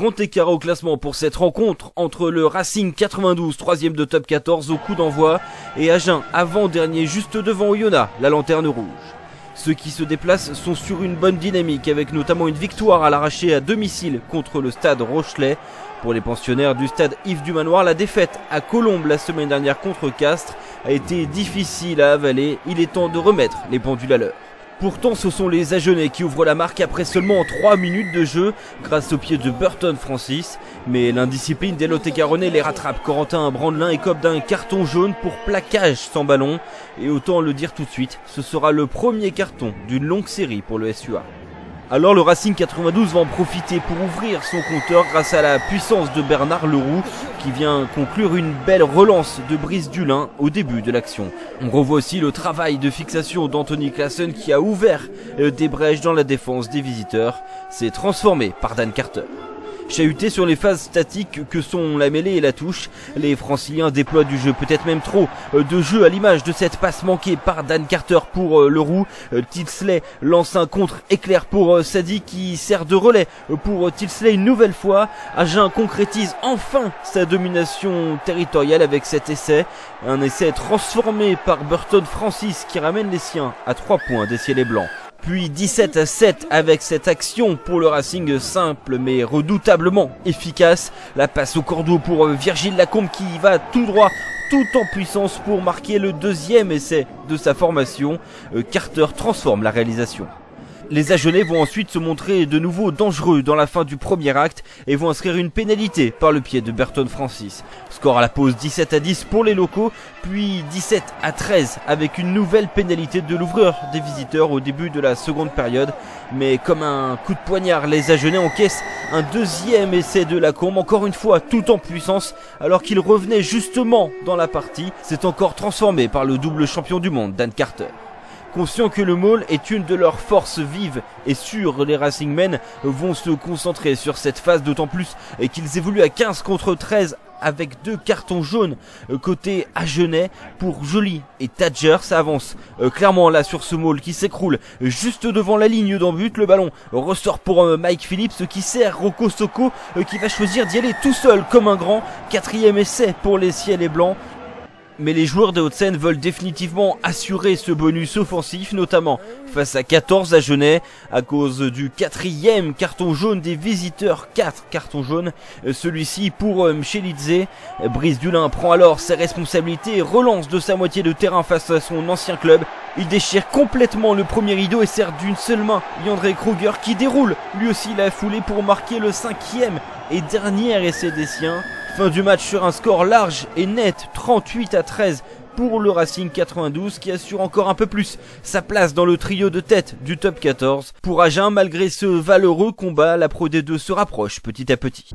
grand écart au classement pour cette rencontre entre le Racing 92, 3e de top 14 au coup d'envoi, et Agen, avant-dernier juste devant Oyonnax, la lanterne rouge. Ceux qui se déplacent sont sur une bonne dynamique avec notamment une victoire à l'arraché à domicile contre le stade Rochelet. Pour les pensionnaires du stade Yves du Manoir, la défaite à Colombes la semaine dernière contre Castres a été difficile à avaler. Il est temps de remettre les pendules à l'heure. Pourtant, ce sont les Agenais qui ouvrent la marque après seulement 3 minutes de jeu grâce au pied de Burton Francis. Mais l'indiscipline des Lot-et-Garonnais les rattrape. Corentin Brandelin écope d'un carton jaune pour plaquage sans ballon. Et autant le dire tout de suite, ce sera le premier carton d'une longue série pour le SUA. Alors le Racing 92 va en profiter pour ouvrir son compteur grâce à la puissance de Bernard Leroux qui vient conclure une belle relance de Brice Dulin au début de l'action. On revoit aussi le travail de fixation d'Anthony Claassen qui a ouvert des brèches dans la défense des visiteurs. C'est transformé par Dan Carter. Chahutés sur les phases statiques que sont la mêlée et la touche, les Franciliens déploient du jeu, peut-être même trop de jeu à l'image de cette passe manquée par Dan Carter pour Leroux. Tilsley lance un contre éclair pour Sadi qui sert de relais pour Tilsley une nouvelle fois. Agen concrétise enfin sa domination territoriale avec cet essai. Un essai transformé par Burton Francis qui ramène les siens à 3 points des ciels et blancs. Puis 17-7 avec cette action pour le Racing simple mais redoutablement efficace. La passe au cordeau pour Virgile Lacombe qui va tout droit, tout en puissance pour marquer le deuxième essai de sa formation. Carter transforme la réalisation. Les Agenais vont ensuite se montrer de nouveau dangereux dans la fin du premier acte et vont inscrire une pénalité par le pied de Burton Francis. Score à la pause 17-10 pour les locaux, puis 17-13 avec une nouvelle pénalité de l'ouvreur des visiteurs au début de la seconde période. Mais comme un coup de poignard, les Agenais encaissent un deuxième essai de Lacombe, encore une fois tout en puissance alors qu'il revenait justement dans la partie. C'est encore transformé par le double champion du monde, Dan Carter. Conscient que le maul est une de leurs forces vives et sûres, les Racingmen vont se concentrer sur cette phase, d'autant plus qu'ils évoluent à 15 contre 13 avec 2 cartons jaunes côté Agenais pour Joly et Tadger. Ça avance clairement là sur ce maul qui s'écroule juste devant la ligne d'en but. Le ballon ressort pour Mike Phillips qui sert Rocco Socco qui va choisir d'y aller tout seul comme un grand. 4e essai pour les ciels et blancs. Mais les joueurs des Hauts-de-Seine veulent définitivement assurer ce bonus offensif, notamment face à 14 Agenais, à cause du 4e carton jaune des visiteurs. 4 cartons jaunes, celui-ci pour Mchelidze. Brice Dulin prend alors ses responsabilités et relance de sa moitié de terrain face à son ancien club. Il déchire complètement le premier rideau et sert d'une seule main Yandré Kruger qui déroule lui aussi la foulée pour marquer le 5e et dernier essai des siens. Fin du match sur un score large et net, 38-13 pour le Racing 92 qui assure encore un peu plus sa place dans le trio de tête du top 14. Pour Agen, malgré ce valeureux combat, la Pro D2 se rapproche petit à petit.